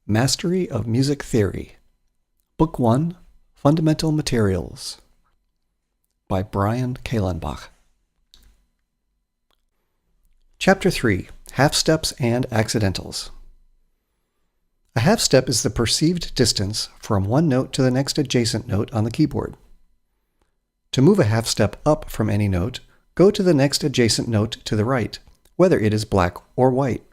Mastery of Music Theory, Book 1, Fundamental Materials, by Brian Kehlenbach. Chapter 3, Half-Steps and Accidentals. A half-step is the perceived distance from one note to the next adjacent note on the keyboard. To move a half-step up from any note, go to the next adjacent note to the right, whether it is black or white.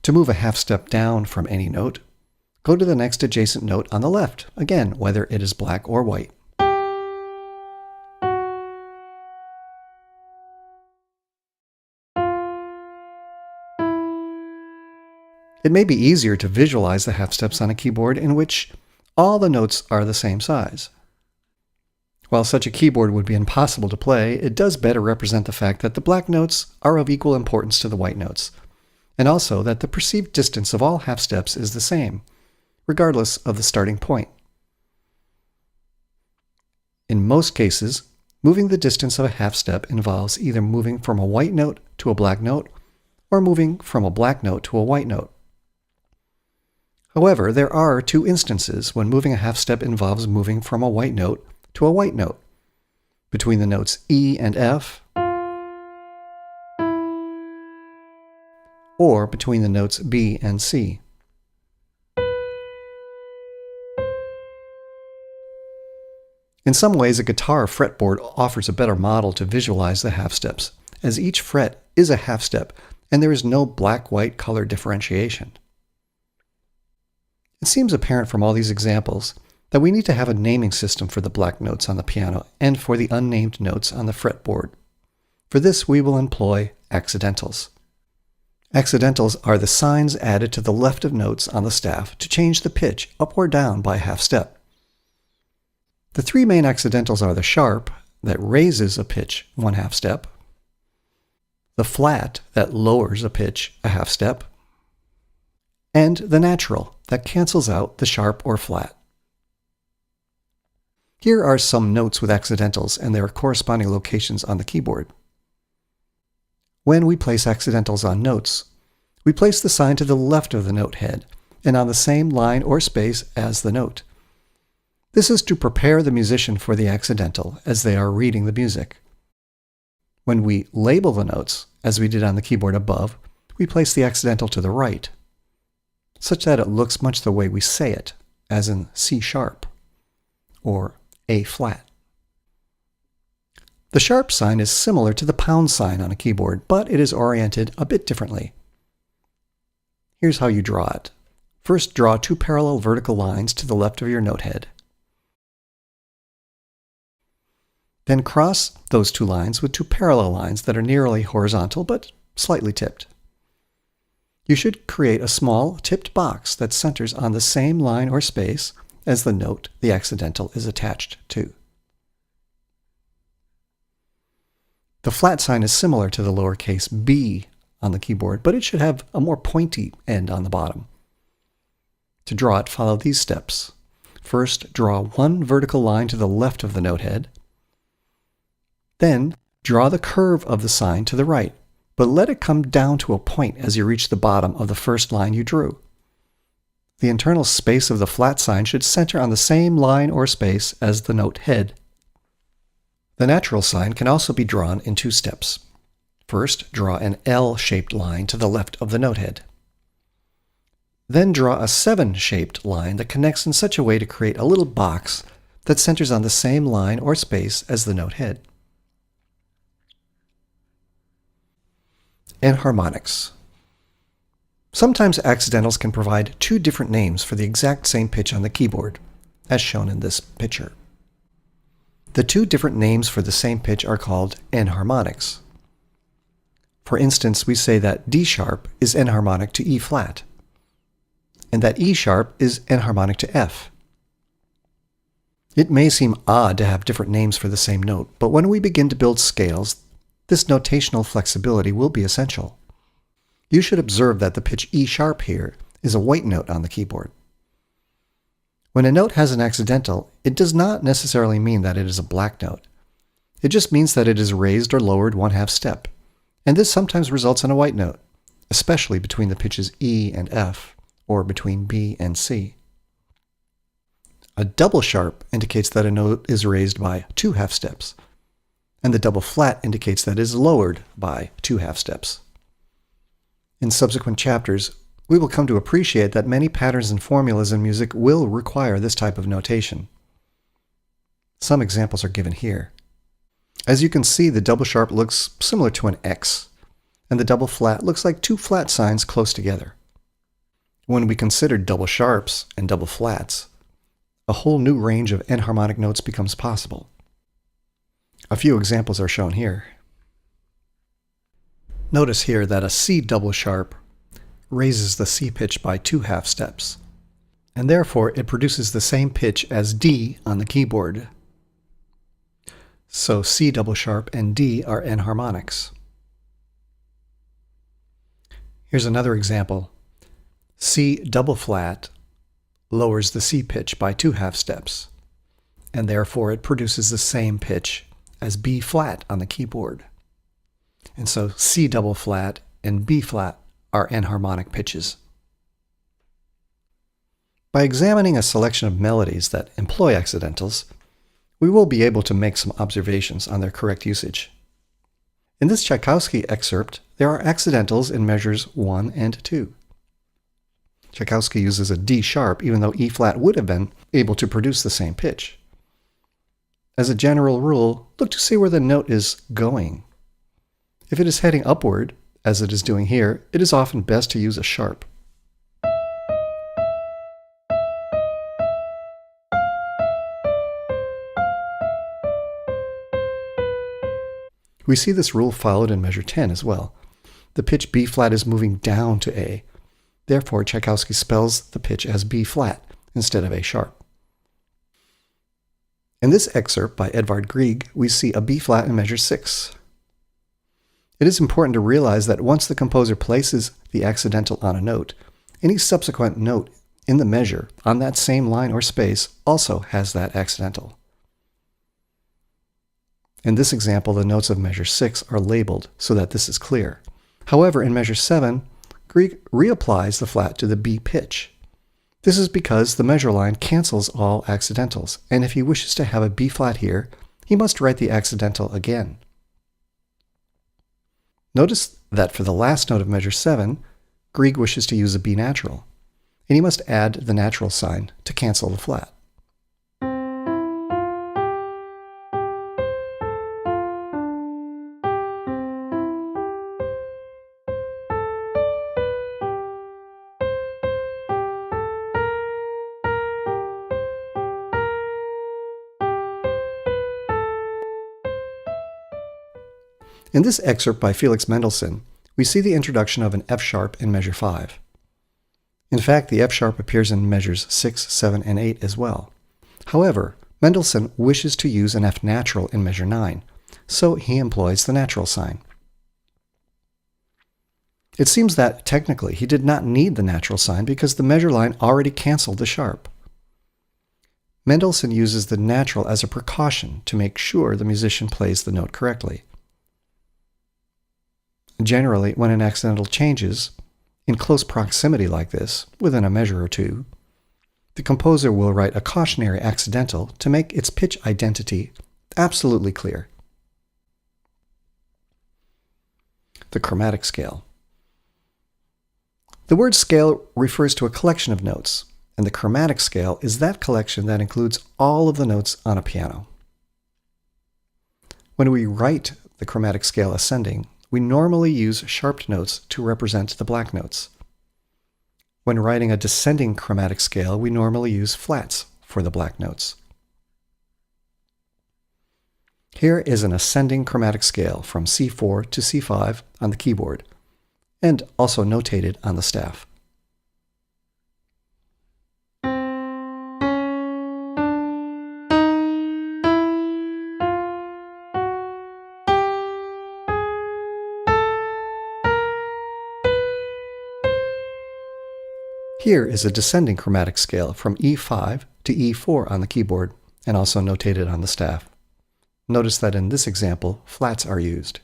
To move a half step down from any note, go to the next adjacent note on the left, again, whether it is black or white. It may be easier to visualize the half steps on a keyboard in which all the notes are the same size. While such a keyboard would be impossible to play, it does better represent the fact that the black notes are of equal importance to the white notes, and also that the perceived distance of all half steps is the same, regardless of the starting point. In most cases, moving the distance of a half step involves either moving from a white note to a black note, or moving from a black note to a white note. However, there are two instances when moving a half step involves moving from a white note to a white note, between the notes E and F, or between the notes B and C. In some ways, a guitar fretboard offers a better model to visualize the half steps, as each fret is a half step and there is no black-white color differentiation. It seems apparent from all these examples that we need to have a naming system for the black notes on the piano and for the unnamed notes on the fretboard. For this, we will employ accidentals. Accidentals are the signs added to the left of notes on the staff to change the pitch up or down by a half step. The three main accidentals are the sharp, that raises a pitch one half step, the flat, that lowers a pitch a half step, and the natural, that cancels out the sharp or flat. Here are some notes with accidentals and their corresponding locations on the keyboard. When we place accidentals on notes, we place the sign to the left of the note head and on the same line or space as the note. This is to prepare the musician for the accidental as they are reading the music. When we label the notes, as we did on the keyboard above, we place the accidental to the right, such that it looks much the way we say it, as in C sharp or A flat. The sharp sign is similar to the pound sign on a keyboard, but it is oriented a bit differently. Here's how you draw it. First, draw two parallel vertical lines to the left of your note head. Then cross those two lines with two parallel lines that are nearly horizontal but slightly tipped. You should create a small tipped box that centers on the same line or space as the note the accidental is attached to. The flat sign is similar to the lowercase b on the keyboard, but it should have a more pointy end on the bottom. To draw it, follow these steps. First, draw one vertical line to the left of the note head. Then, draw the curve of the sign to the right, but let it come down to a point as you reach the bottom of the first line you drew. The internal space of the flat sign should center on the same line or space as the note head. The natural sign can also be drawn in two steps. First, draw an L-shaped line to the left of the note head. Then draw a 7-shaped line that connects in such a way to create a little box that centers on the same line or space as the note head. Enharmonics. Sometimes accidentals can provide two different names for the exact same pitch on the keyboard, as shown in this picture. The two different names for the same pitch are called enharmonics. For instance, we say that D sharp is enharmonic to E flat, and that E sharp is enharmonic to F. It may seem odd to have different names for the same note, but when we begin to build scales, this notational flexibility will be essential. You should observe that the pitch E sharp here is a white note on the keyboard. When a note has an accidental, it does not necessarily mean that it is a black note. It just means that it is raised or lowered 1/2 step, and this sometimes results in a white note, especially between the pitches E and F, or between B and C. A double sharp indicates that a note is raised by 2/2 steps, and the double flat indicates that it is lowered by 2/2 steps. In subsequent chapters, we will come to appreciate that many patterns and formulas in music will require this type of notation. Some examples are given here. As you can see, the double sharp looks similar to an X, and the double flat looks like two flat signs close together. When we consider double sharps and double flats, a whole new range of enharmonic notes becomes possible. A few examples are shown here. Notice here that a C double sharp raises the C pitch by 2/2 steps, and therefore it produces the same pitch as D on the keyboard. So C double sharp and D are enharmonics. Here's another example. C double flat lowers the C pitch by 2/2 steps, and therefore it produces the same pitch as B flat on the keyboard. And so C double flat and B flat are enharmonic pitches. By examining a selection of melodies that employ accidentals, we will be able to make some observations on their correct usage. In this Tchaikovsky excerpt, there are accidentals in measures 1 and 2. Tchaikovsky uses a D sharp, even though E flat would have been able to produce the same pitch. As a general rule, look to see where the note is going. If it is heading upward, as it is doing here, it is often best to use a sharp. We see this rule followed in measure 10 as well. The pitch B flat is moving down to A. Therefore, Tchaikovsky spells the pitch as B flat instead of A sharp. In this excerpt by Edvard Grieg, we see a B flat in measure 6. It is important to realize that once the composer places the accidental on a note, any subsequent note in the measure on that same line or space also has that accidental. In this example, the notes of measure 6 are labeled so that this is clear. However, in measure 7, Grieg reapplies the flat to the B pitch. This is because the measure line cancels all accidentals, and if he wishes to have a B flat here, he must write the accidental again. Notice that for the last note of measure 7, Grieg wishes to use a B natural, and he must add the natural sign to cancel the flat. In this excerpt by Felix Mendelssohn, we see the introduction of an F sharp in measure 5. In fact, the F sharp appears in measures 6, 7, and 8 as well. However, Mendelssohn wishes to use an F natural in measure 9, so he employs the natural sign. It seems that, technically, he did not need the natural sign because the measure line already canceled the sharp. Mendelssohn uses the natural as a precaution to make sure the musician plays the note correctly. Generally, when an accidental changes, in close proximity like this, within a measure or two, the composer will write a cautionary accidental to make its pitch identity absolutely clear. The chromatic scale. The word scale refers to a collection of notes, and the chromatic scale is that collection that includes all of the notes on a piano. When we write the chromatic scale ascending, we normally use sharp notes to represent the black notes. When writing a descending chromatic scale, we normally use flats for the black notes. Here is an ascending chromatic scale from C4 to C5 on the keyboard, and also notated on the staff. Here is a descending chromatic scale from E5 to E4 on the keyboard, and also notated on the staff. Notice that in this example, flats are used.